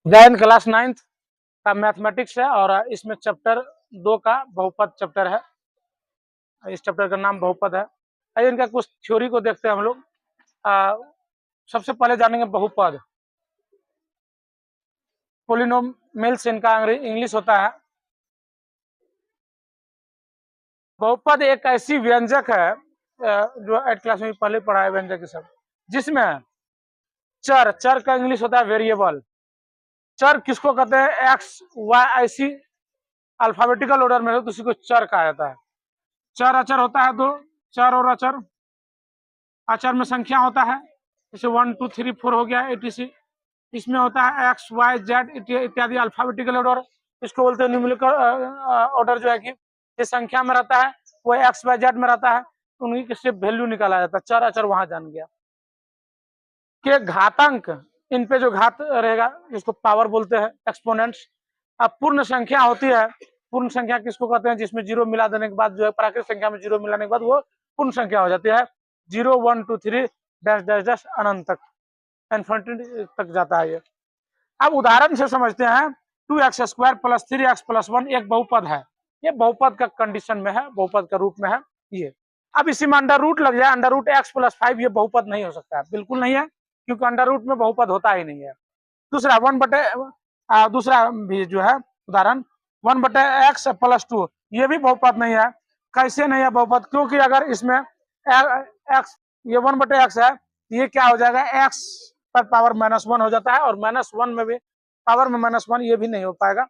गायन class 9th का mathematics है और इसमें चैप्टर 2 का बहुपद चैप्टर है। इस चैप्टर का नाम बहुपद है। आइए इनका कुछ थ्योरी को देखते हैं हम लोग। सबसे पहले जानेंगे बहुपद। पोलिनोमियल्स इनका इंग्लिश होता है। बहुपद एक ऐसी व्यंजक है जो 8 क्लास में पहले पढ़ा है व्यंजक के सब, जिसमें चर का इंग्लिश होता है वेरिएबल। चर किसको कहते हैं? एक्स वाई ऐसी अल्फाबेटिकल ऑर्डर में हो तो उसी को चर कहा जाता है। चर अचर होता है दो, चर और अचर। अचर में संख्या होता है, जैसे 1 2 3 4 हो गया etc। इसमें होता है एक्स वाई जेड इत्यादि अल्फाबेटिकल ऑर्डर। इसको बोलते हैं न्यूमेरिकल ऑर्डर, जो है कि जिस संख्या में रहता है वो एक्स वाई जेड में रहता है, उन्हीं से वैल्यू निकाला जाता है। चर अचर वहां जान गया कि घातांक, इन पे जो घात रहेगा जिसको पावर बोलते हैं, एक्सपोनेंट्स। अब पूर्ण संख्या होती है। पूर्ण संख्या किसको कहते हैं? जिसमें जीरो मिला देने के बाद जो है प्राकृतिक संख्या में जीरो मिलाने के बाद वो पूर्ण संख्या हो जाती है। 0 1 2 3 डैश डैश डैश अनंत तक, इन्फिनिटी तक जाता है ये। अब उदाहरण से समझते हैं। 2x² + 3x + 1 एक बहुपद है। ये बहुपद का कंडीशन में है, बहुपद का रूप में है ये। अब इसी में अंडर रूट लग जाए, अंडर रूट x + 5, ये बहुपद नहीं हो सकता है, बिल्कुल नहीं है, क्योंकि अंडर रूट में बहुपद होता ही नहीं है। दूसरा दूसरा भी जो है उदाहरण 1/x + 2, ये भी बहुपद नहीं है। कैसे नहीं है बहुपद? क्योंकि अगर इसमें x, ये 1/x है, ये क्या हो जाएगा? x पर पावर -1 हो जाता है, और -1 में भी पावर में -1, ये भी नहीं हो पाएगा।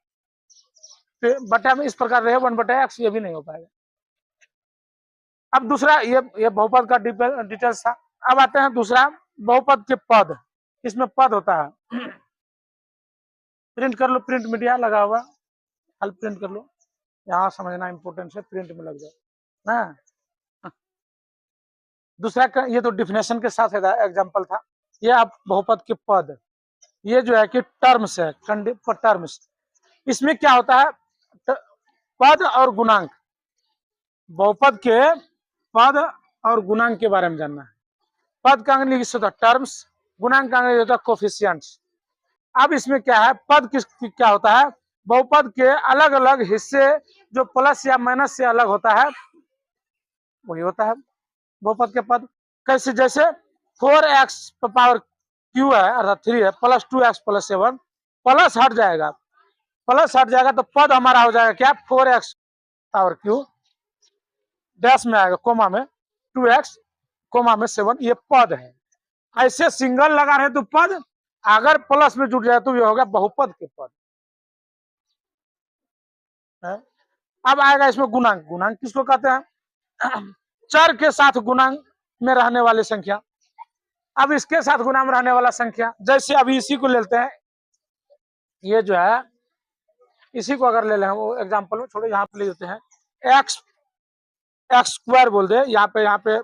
तो बटा में इस प्रकार रहे 1/x, ये भी नहीं हो पाएगा। अब दूसरा, ये बहुपद का डिटेल्स था। अब आते हैं दूसरा, बहुपद के पद। इसमें पद होता है। प्रिंट कर लो, प्रिंट मीडिया लगा हुआ, हल प्रिंट कर लो, यहाँ समझना इंपोर्टेंट है, प्रिंट में लग जाए ना। दूसरा का ये तो डिफिनेशन के साथ एग्जांपल था। ये आप बहुपद के पद, ये जो है कि टर्म्स है, टर्म्स। इसमें क्या होता है? पद और गुणांक। बहुपद के पद और गुणांक के बारे में जानना है। पद का इंग्लिश होता है टर्म्स, गुणांक का इंग्लिश होता है कोफिशिएंट्स। अब इसमें क्या है? पद क्या होता है? बहुपद के अलग अलग हिस्से जो प्लस या माइनस से अलग होता है, वही होता है बहुपद के पद। कैसे? जैसे 4x पावर q है, अर्थात 3 है, + 2x + 7, प्लस हट जाएगा, तो पद हमारा हो जाएगा क्या? 4x पावर q, डैश में आएगा, कोमा में 2x, कोमा में 7, ये पद है। ऐसे सिंगल लगा रहे तो पद, अगर प्लस में जुड़ जाए तो ये हो गया बहुपद के पद। अब आएगा इसमें गुणांक। गुणांक किसको कहते हैं? चर के साथ गुणांक में रहने वाली संख्या। अब इसके साथ गुणा में रहने वाला संख्या, जैसे अभी इसी को लेते हैं, ये जो है इसी को अगर ले लें, वो एग्जांपल में छोड़ो, यहाँ पे ले लेते हैं x² बोल दे, यहाँ पे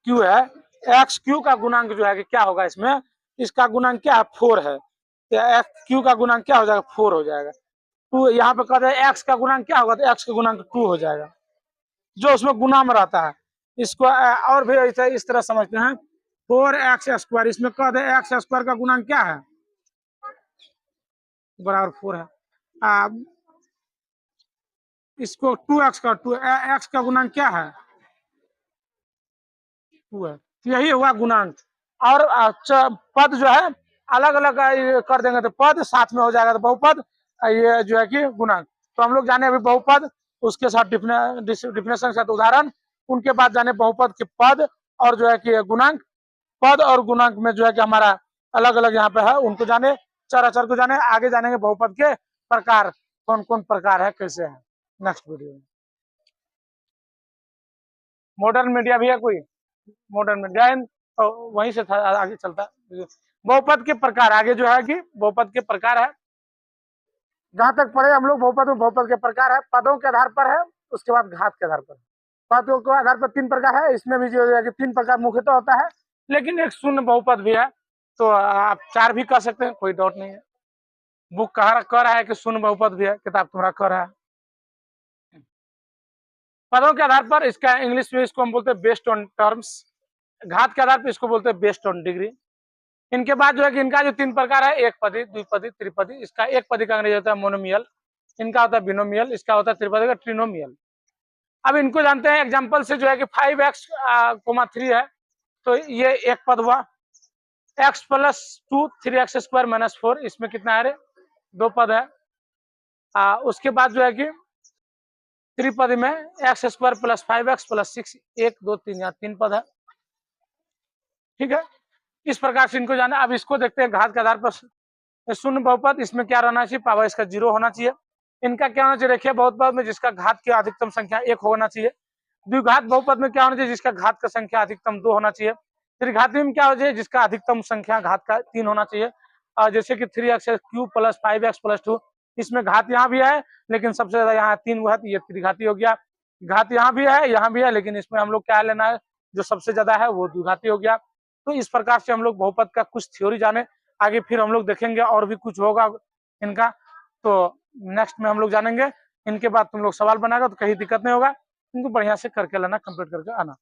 q है, x/q का गुणांक जो है कि क्या होगा? इसमें इसका गुणांक क्या है? 4 है, q का गुणांक क्या हो जाएगा? 4 हो जाएगा। 2 यहाँ पे कहते हैं x का गुणांक क्या होगा? तो x का गुणांक 2 हो जाएगा, जो उसमें गुना में रहता है। इसको और भी ऐसे इस तरह समझते हैं, 4x², इसमें कह दे x² का गुणांक क्या है? बराबर 4 है। इसको 2x का गुणांक क्या है? 2 है। यही हुआ गुणांक। और पद जो है अलग अलग कर देंगे तो पद साथ में हो जाएगा, तो बहुपद, ये जो है कि गुणांक। तो हम लोग जाने अभी बहुपद, उसके साथ डिफिनेशन के साथ उदाहरण, उनके बाद जाने बहुपद के पद और जो है कि गुणांक। पद और गुणांक में जो है कि हमारा अलग अलग यहाँ पे है, उनको जाने, चर अचर को जाने। आगे जानेंगे बहुपद के प्रकार, कौन कौन प्रकार है, कैसे है, नेक्स्ट वीडियो में। मॉडर्न मीडिया भी है कोई? मॉडर्न मीडिया तो वहीं से था, आगे चलता। बहुपद के प्रकार आगे जो है कि बहुपद के प्रकार है, जहां तक पढ़े हम लोग बहुपद में। बहुपद के प्रकार है, पदों के आधार पर है, उसके बाद घात के आधार पर। पदों के आधार पर 3 प्रकार है, इसमें भी जो है कि 3 प्रकार मुख्यतः होता है, लेकिन एक शून्य बहुपद भी है, तो आप 4 भी कह सकते हैं, कोई डाउट नहीं है। बुक कह रहा है कि शून्य बहुपद भी है, किताब तुम्हारा कह रहा है। पदों के आधार पर इसका इंग्लिश में इसको हम बोलते हैं बेस्ड ऑन टर्म्स। घात के आधार पर इसको बोलते हैं बेस्ड ऑन डिग्री। इनके बाद जो है कि इनका जो 3 प्रकार है, एक पदी, द्विपदी, त्रिपदी। इसका एक पदी का अंग्रेजी होता है मोनोमियल, इनका होता है बिनोमियल, इसका होता है त्रिपदी का ट्रिनोमियल। अब इनको जानते हैं एग्जाम्पल से, जो है कि 5x, 3 है, तो ये एक पद हुआ। x plus 2 3x square minus 4, इसमें कितना है रे, 2 पद है। उसके बाद जो है कि त्रिपदी में x square plus 5x plus 6, 1 2 3, यहाँ 3 पद है। ठीक है, इस प्रकार से इनको जाना। अब इसको देखते हैं घात के आधार पर शून्य बहुपद, इसमें क्या रहना चाहिए, पावर इसका 0 होना चाहिए। इनका क्या होना चाहिए, रेखीय बहुपद में जिसका घात की अधिकतम संख्या 1 होना चाहिए। द्विघात बहुपद में क्या होना चाहिए, जिसका घात का संख्या अधिकतम 2 होना चाहिए। त्रिघाती में क्या होना चाहिए, जिसका अधिकतम संख्या घात का 3 होना चाहिए। जैसे कि 3x cube plus 5x plus 2, इसमें घात यहाँ भी है लेकिन सबसे ज्यादा यहाँ 3 हुआ, तो ये त्रिघाती हो गया। घात यहाँ भी है लेकिन इसमें हम लोग क्या लेना है, जो सबसे ज्यादा है वो द्विघाती हो गया। तो इस प्रकार से हम लोग बहुपद का कुछ थ्योरी जाने, आगे फिर हम लोग देखेंगे और भी कुछ होगा इनका, तो नेक्स्ट में हम लोग जानेंगे। इनके बाद तुम लोग सवाल बनाएगा तो कहीं दिक्कत नहीं होगा, इनको बढ़िया से करके लेना, कंप्लीट करके आना।